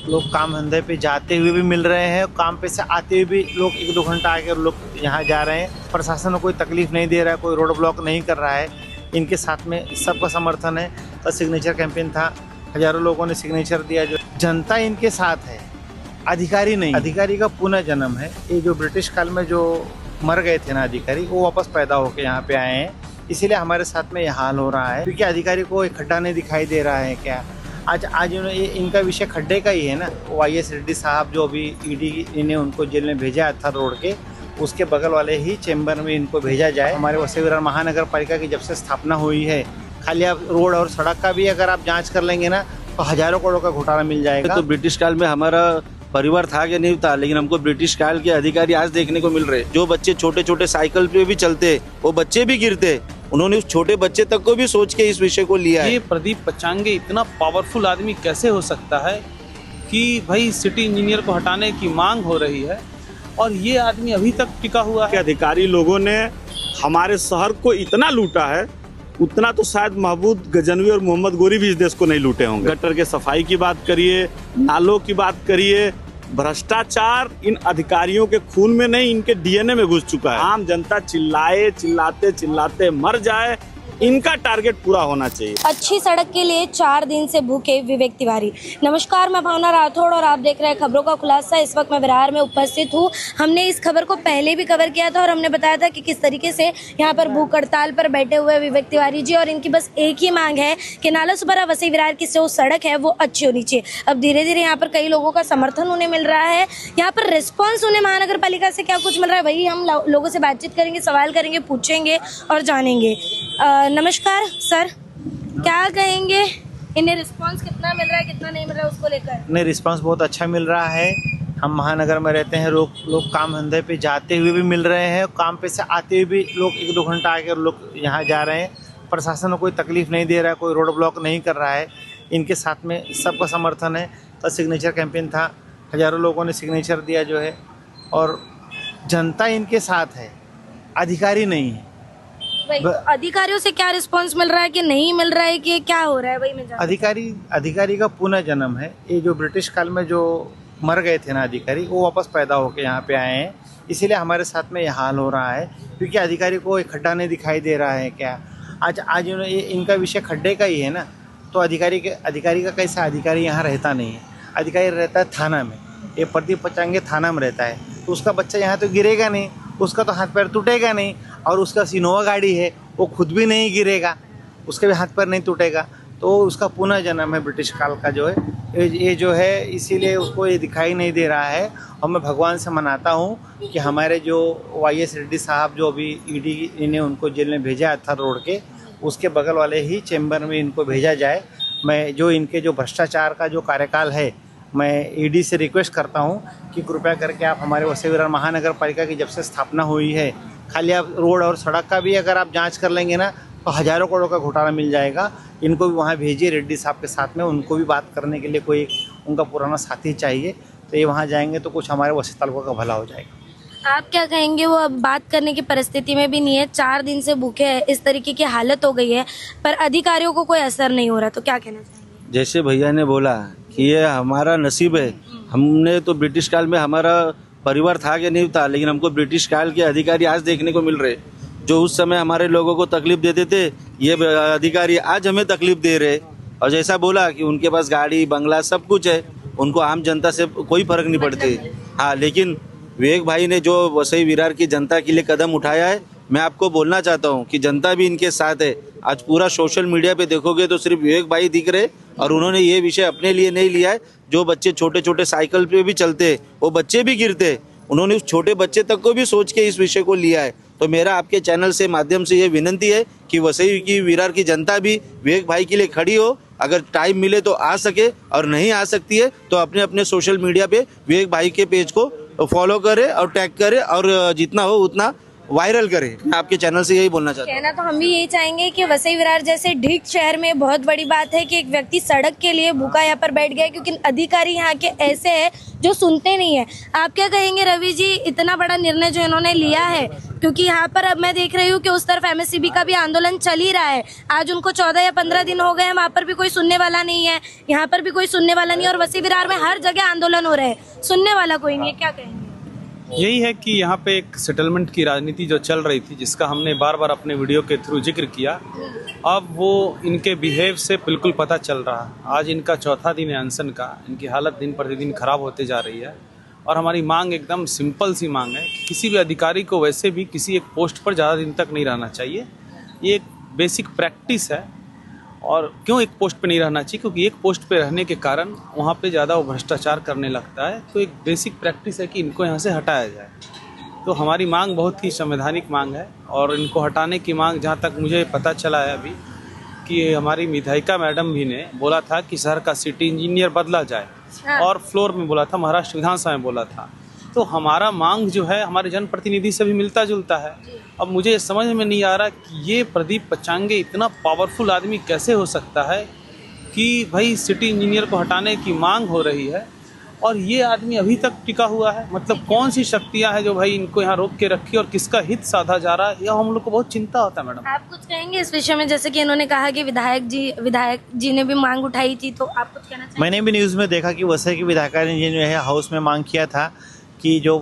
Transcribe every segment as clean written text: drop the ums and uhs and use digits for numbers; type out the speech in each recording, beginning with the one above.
लोग काम धंधे पे जाते हुए भी मिल रहे हैं, काम पे से आते हुए भी लोग 1-2 घंटा आके लोग यहाँ जा रहे हैं। प्रशासन को कोई तकलीफ नहीं दे रहा है, कोई रोड ब्लॉक नहीं कर रहा है। इनके साथ में सबका समर्थन है। तो सिग्नेचर कैंपेन था, हजारों लोगों ने सिग्नेचर दिया। जो जनता इनके साथ है, अधिकारी नहीं। अधिकारी का पुनः जन्म है। ये जो ब्रिटिश काल में जो मर गए थे ना अधिकारी, वो वापस पैदा होकर यहाँ पे आए हैं। इसीलिए हमारे साथ में यह हाल हो रहा है, क्योंकि अधिकारी को एक खड्डा नहीं दिखाई दे रहा है। क्या आज इनका विषय खड्डे का ही है ना। YS रेड्डी साहब जो अभी ED ने उनको जेल में भेजा था रोड के, उसके बगल वाले ही चेंबर में इनको भेजा जाए। हमारे वसई विरार महानगर पालिका की जब से स्थापना हुई है, खाली आप रोड और सड़क का भी अगर आप जाँच कर लेंगे ना, तो हजारों करोड़ का घोटाला मिल जाएगा। तो ब्रिटिश काल में हमारा परिवार था कि नहीं था, लेकिन हमको ब्रिटिश काल के अधिकारी आज देखने को मिल रहे। जो बच्चे छोटे छोटे साइकिल पे भी चलते, वो बच्चे भी गिरते, उन्होंने उस छोटे बच्चे तक को भी सोच के इस विषय को लिया है। ये प्रदीप पचांगे इतना पावरफुल आदमी कैसे हो सकता है कि भाई सिटी इंजीनियर को हटाने की मांग हो रही है और ये आदमी अभी तक टिका हुआ है। अधिकारी लोगों ने हमारे शहर को इतना लूटा है, उतना तो शायद महबूब गजनवी और मोहम्मद गोरी भी इस देश को नहीं लूटे होंगे। गटर के सफाई की बात करिए, नालों की बात करिए, भ्रष्टाचार इन अधिकारियों के खून में नहीं, इनके DNA में घुस चुका है। आम जनता चिल्लाते चिल्लाते मर जाए, इनका टारगेट पूरा होना चाहिए। अच्छी सड़क के लिए 4 दिन से भूखे विवेक तिवारी। नमस्कार, मैं भावना राठौड़ और आप देख रहे हैं खबरों का खुलासा। इस वक्त मैं विरार में उपस्थित हूँ। हमने इस खबर को पहले भी कवर किया था और हमने बताया था कि किस तरीके से यहाँ पर भूख हड़ताल पर बैठे हुए विवेक तिवारी जी, और इनकी बस एक ही मांग है कि नाला सुबरा वसई विरार की जो सड़क है वो अच्छी होनी चाहिए। अब धीरे धीरे यहाँ पर कई लोगों का समर्थन उन्हें मिल रहा है। यहाँ पर रिस्पॉन्स उन्हें महानगर पालिका से क्या कुछ मिल रहा है, वही हम लोगों से बातचीत करेंगे, सवाल करेंगे, पूछेंगे और जानेंगे। नमस्कार सर, क्या कहेंगे, इन्हें रिस्पांस कितना मिल रहा है, कितना नहीं मिल रहा है उसको लेकर? नहीं, रिस्पांस बहुत अच्छा मिल रहा है। हम महानगर में रहते हैं, लोग काम धंधे पे जाते हुए भी मिल रहे हैं, काम पे से आते हुए भी लोग 1-2 घंटा आके लोग यहाँ जा रहे हैं। प्रशासन को कोई तकलीफ नहीं दे रहा है, कोई रोड ब्लॉक नहीं कर रहा है। इनके साथ में सबका समर्थन है। तो सिग्नेचर कैंपेन था, हजारों लोगों ने सिग्नेचर दिया जो है, और जनता इनके साथ है, अधिकारी नहीं है। तो अधिकारियों से क्या रिस्पांस मिल रहा है कि नहीं मिल रहा है, कि क्या हो रहा है, वही मैं अधिकारी का पुनः जन्म है। ये जो ब्रिटिश काल में जो मर गए थे ना अधिकारी, वो वापस पैदा होकर यहाँ पे आए हैं। इसीलिए हमारे साथ में यह हाल हो रहा है, क्योंकि अधिकारी को एक खड्डा नहीं दिखाई दे रहा है। क्या आज इनका विषय खड्डे का ही है ना। तो अधिकारी का कैसा, अधिकारी यहाँ रहता नहीं है। अधिकारी रहता है थाना में। ये प्रदीप पचांगे थाना में रहता है, तो उसका बच्चा यहाँ तो गिरेगा नहीं, उसका तो हाथ पैर टूटेगा नहीं, और उसका सिनोवा गाड़ी है, वो खुद भी नहीं गिरेगा, उसके भी हाथ पैर नहीं टूटेगा। तो उसका पुनः जन्म है ब्रिटिश काल का जो है ये जो है, इसीलिए उसको ये दिखाई नहीं दे रहा है। और मैं भगवान से मनाता हूँ कि हमारे जो YS रेड्डी साहब जो अभी ED ने उनको जेल में भेजा था रोड के, उसके बगल वाले ही चेंबर में इनको भेजा जाए। मैं जो इनके जो भ्रष्टाचार का जो कार्यकाल है, मैं ED से रिक्वेस्ट करता हूँ कि कृपया करके आप हमारे वसई विरार महानगर पालिका की जब से स्थापना हुई है, खाली आप रोड और सड़क का भी अगर आप जांच कर लेंगे ना, तो हजारों करोड़ का घोटाला मिल जाएगा। इनको भी वहाँ भेजिए रेड्डी साहब के साथ में, उनको भी बात करने के लिए कोई उनका पुराना साथी चाहिए। तो ये वहाँ जाएंगे तो कुछ हमारे वसई तालुका का भला हो जाएगा। आप क्या कहेंगे, वो अब बात करने की परिस्थिति में भी नहीं है, 4 दिन से भूखे हैं, इस तरीके की हालत हो गई है, पर अधिकारियों को कोई असर नहीं हो रहा, तो क्या कहना चाहेंगे? जैसे भैया ने बोला कि ये हमारा नसीब है। हमने तो ब्रिटिश काल में हमारा परिवार था कि नहीं था, लेकिन हमको ब्रिटिश काल के अधिकारी आज देखने को मिल रहे। जो उस समय हमारे लोगों को तकलीफ देते थे, ये अधिकारी आज हमें तकलीफ दे रहे। और जैसा बोला कि उनके पास गाड़ी बंगला सब कुछ है, उनको आम जनता से कोई फर्क नहीं पड़ती। हाँ, लेकिन विवेक भाई ने जो वसई विरार की जनता के लिए कदम उठाया है, मैं आपको बोलना चाहता हूँ कि जनता भी इनके साथ है। आज पूरा सोशल मीडिया पे देखोगे तो सिर्फ विवेक भाई दिख रहे, और उन्होंने ये विषय अपने लिए नहीं लिया है। जो बच्चे छोटे छोटे साइकिल पे भी चलते, वो बच्चे भी गिरते, उन्होंने उस छोटे बच्चे तक को भी सोच के इस विषय को लिया है। तो मेरा आपके चैनल से माध्यम से ये विनंती है कि वसई की विरार की जनता भी विवेक भाई के लिए खड़ी हो। अगर टाइम मिले तो आ सके, और नहीं आ सकती है तो अपने अपने सोशल मीडिया पे विवेक भाई के पेज को फॉलो करे और टैग करे, और जितना हो उतना वायरल करे। मैं आपके चैनल से यही बोलना चाहता हूँ। कहना तो हम भी यही चाहेंगे कि वसई विरार जैसे ढीक शहर में बहुत बड़ी बात है कि एक व्यक्ति सड़क के लिए भूखा यहाँ पर बैठ गया, क्योंकि अधिकारी यहाँ के ऐसे हैं जो सुनते नहीं है। आप क्या कहेंगे रवि जी, इतना बड़ा निर्णय जो इन्होंने लिया है, क्योंकि यहाँ पर अब मैं देख रही हूँ कि उस तरफ MSCB का भी आंदोलन चल ही रहा है। आज उनको 14 या 15 दिन हो गए, वहाँ पर भी कोई सुनने वाला नहीं है, यहाँ पर भी कोई सुनने वाला नहीं है, और वसई विरार में हर जगह आंदोलन हो रहे हैं, सुनने वाला कोई नहीं है। क्या कहेंगे? यही है कि यहाँ पे एक सेटलमेंट की राजनीति जो चल रही थी, जिसका हमने बार बार अपने वीडियो के थ्रू जिक्र किया, अब वो इनके बिहेव से बिल्कुल पता चल रहा है। आज इनका चौथा दिन है अनशन का, इनकी हालत दिन प्रतिदिन खराब होते जा रही है। और हमारी मांग एकदम सिंपल सी मांग है कि किसी भी अधिकारी को वैसे भी किसी एक पोस्ट पर ज़्यादा दिन तक नहीं रहना चाहिए। ये एक बेसिक प्रैक्टिस है। और क्यों एक पोस्ट पे नहीं रहना चाहिए? क्योंकि एक पोस्ट पे रहने के कारण वहाँ पे ज़्यादा वो भ्रष्टाचार करने लगता है। तो एक बेसिक प्रैक्टिस है कि इनको यहाँ से हटाया जाए। तो हमारी मांग बहुत ही संवैधानिक मांग है, और इनको हटाने की मांग, जहाँ तक मुझे पता चला है अभी, कि हमारी विधायिका मैडम भी ने बोला था कि शहर का सिटी इंजीनियर बदला जाए, और फ्लोर में बोला था, महाराष्ट्र विधानसभा में बोला था। तो हमारा मांग जो है हमारे जनप्रतिनिधि से भी मिलता जुलता है। अब मुझे समझ में नहीं आ रहा कि ये प्रदीप पचांगे इतना पावरफुल आदमी कैसे हो सकता है कि भाई सिटी इंजीनियर को हटाने की मांग हो रही है और ये आदमी अभी तक टिका हुआ है। मतलब कौन सी शक्तियां हैं जो भाई इनको यहाँ रोक के रखी, और किसका हित साधा जा रहा है, यह हम लोग को बहुत चिंता होता है। मैडम, आप कुछ कहेंगे इस विषय में? जैसे कि इन्होंने कहा कि विधायक जी ने भी मांग उठाई थी, तो आप कुछ कहना चाहेंगे? मैंने भी न्यूज़ में देखा कि वसई की विधायिका ने जो है हाउस में मांग किया था कि जो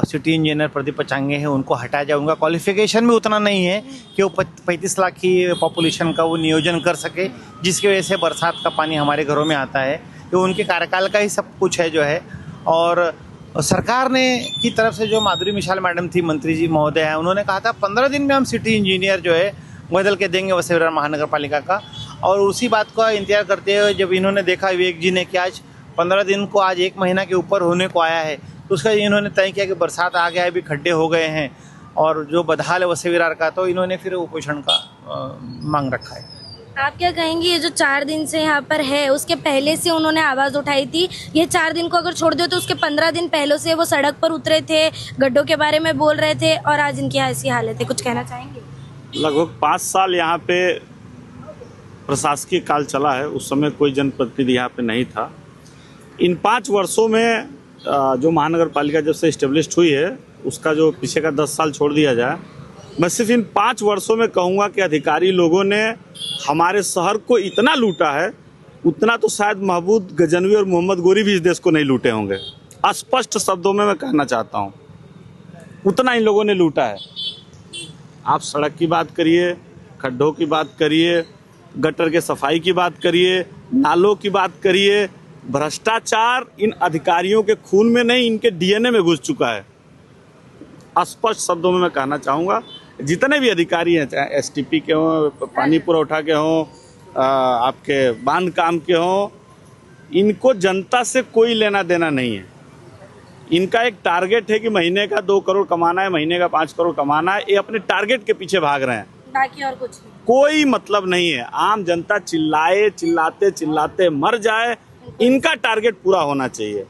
सिटी इंजीनियर प्रदीप पचांगे हैं उनको हटाया जाए। उनका क्वालिफिकेशन भी उतना नहीं है कि वो 35 लाख की पॉपुलेशन का वो नियोजन कर सके, जिसकी वजह से बरसात का पानी हमारे घरों में आता है। तो उनके कार्यकाल का ही सब कुछ है जो है। और सरकार ने की तरफ से जो माधुरी मिसाल मैडम थी, मंत्री जी महोदय हैं, उन्होंने कहा था 15 दिन में हम सिटी इंजीनियर जो है बदल के देंगे वसई विरार महानगर पालिका का। और उसी बात का इंतजार करते हुए जब इन्होंने देखा विवेक जी ने कि आज 15 दिन को आज 1 महीना के ऊपर होने को आया है, तो उसका इन्होंने तय किया कि बरसात आ गया है, अभी खड्डे हो गए हैं और जो बदहाल है वसई विरार का, तो इन्होंने फिर उपोषण का मांग रखा है। आप क्या कहेंगे, ये जो 4 दिन से यहाँ पर है, उसके पहले से उन्होंने आवाज़ उठाई थी? ये 4 दिन को अगर छोड़ दो तो उसके 15 दिन पहले से वो सड़क पर उतरे थे, गड्ढों के बारे में बोल रहे थे, और आज इनकी ऐसी हालत है। कुछ कहना चाहेंगे? लगभग 5 साल यहाँ पे प्रशासकीय काल चला है, उस समय कोई जनप्रतिनिधि यहाँ पे नहीं था। इन 5 वर्षों में जो महानगर पालिका जब से इस्टेब्लिश्ड हुई है, उसका जो पीछे का 10 साल छोड़ दिया जाए, मैं सिर्फ इन 5 वर्षों में कहूँगा कि अधिकारी लोगों ने हमारे शहर को इतना लूटा है, उतना तो शायद महबूब गजनवी और मोहम्मद गोरी भी इस देश को नहीं लूटे होंगे। स्पष्ट शब्दों में मैं कहना चाहता हूँ, उतना इन लोगों ने लूटा है। आप सड़क की बात करिए, खड्डों की बात करिए, गटर के सफाई की बात करिए, नालों की बात करिए, भ्रष्टाचार इन अधिकारियों के खून में नहीं, इनके DNA में घुस चुका है। स्पष्ट शब्दों में मैं कहना चाहूँगा, जितने भी अधिकारी हैं, चाहे STP के हों, पानी पुरौठा के हों, आपके बांध काम के हों, इनको जनता से कोई लेना देना नहीं है। इनका एक टारगेट है कि महीने का 2 करोड़ कमाना है, महीने का 5 करोड़ कमाना है। ये अपने टारगेट के पीछे भाग रहे हैं, बाकी और कुछ नहीं। कोई मतलब नहीं है। आम जनता चिल्लाते मर जाए, इनका टारगेट पूरा होना चाहिए।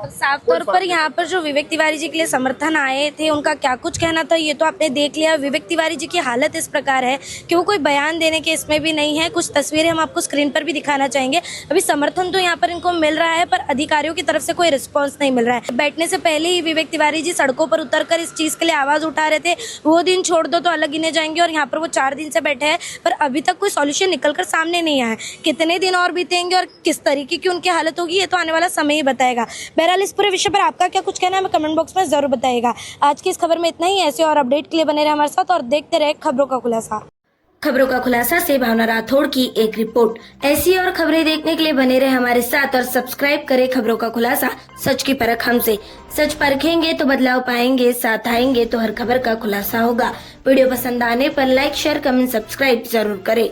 साफ तौर पर यहाँ पर जो विवेक तिवारी जी के लिए समर्थन आए थे, उनका क्या कुछ कहना था ये तो आपने देख लिया। विवेक तिवारी जी की हालत इस प्रकार है कि वो कोई बयान देने के इसमें भी नहीं है। कुछ तस्वीरें हम आपको स्क्रीन पर भी दिखाना चाहेंगे। अभी समर्थन तो यहाँ पर इनको मिल रहा है, पर अधिकारियों की तरफ से कोई रिस्पॉन्स नहीं मिल रहा है। बैठने से पहले ही विवेक तिवारी जी सड़कों पर उतरकर इस चीज के लिए आवाज उठा रहे थे, वो दिन छोड़ दो तो अलग गिने जाएंगे, और यहाँ पर वो 4 दिन से बैठे हैं, पर अभी तक कोई सॉल्यूशन निकल कर सामने नहीं आया। कितने दिन और बीतेंगे और किस तरीके की उनकी हालत होगी, ये तो आने वाला समय ही बताएगा। बहरहाल इस पूरे विषय पर आपका क्या कुछ कहना है, हमें कमेंट बॉक्स में जरूर बताइएगा। आज की इस खबर में इतना ही। ऐसे और अपडेट के लिए बने रहे हमारे साथ और देखते रहे खबरों का खुलासा। खबरों का खुलासा से भावना राठौड़ की एक रिपोर्ट। ऐसी और खबरें देखने के लिए बने रहे हमारे साथ और सब्सक्राइब करें खबरों का खुलासा, सच की परख हमसे। सच परखेंगे तो बदलाव पाएंगे, साथ आएंगे तो हर खबर का खुलासा होगा। वीडियो पसंद आने पर लाइक, शेयर, कमेंट, सब्सक्राइब जरूर करें।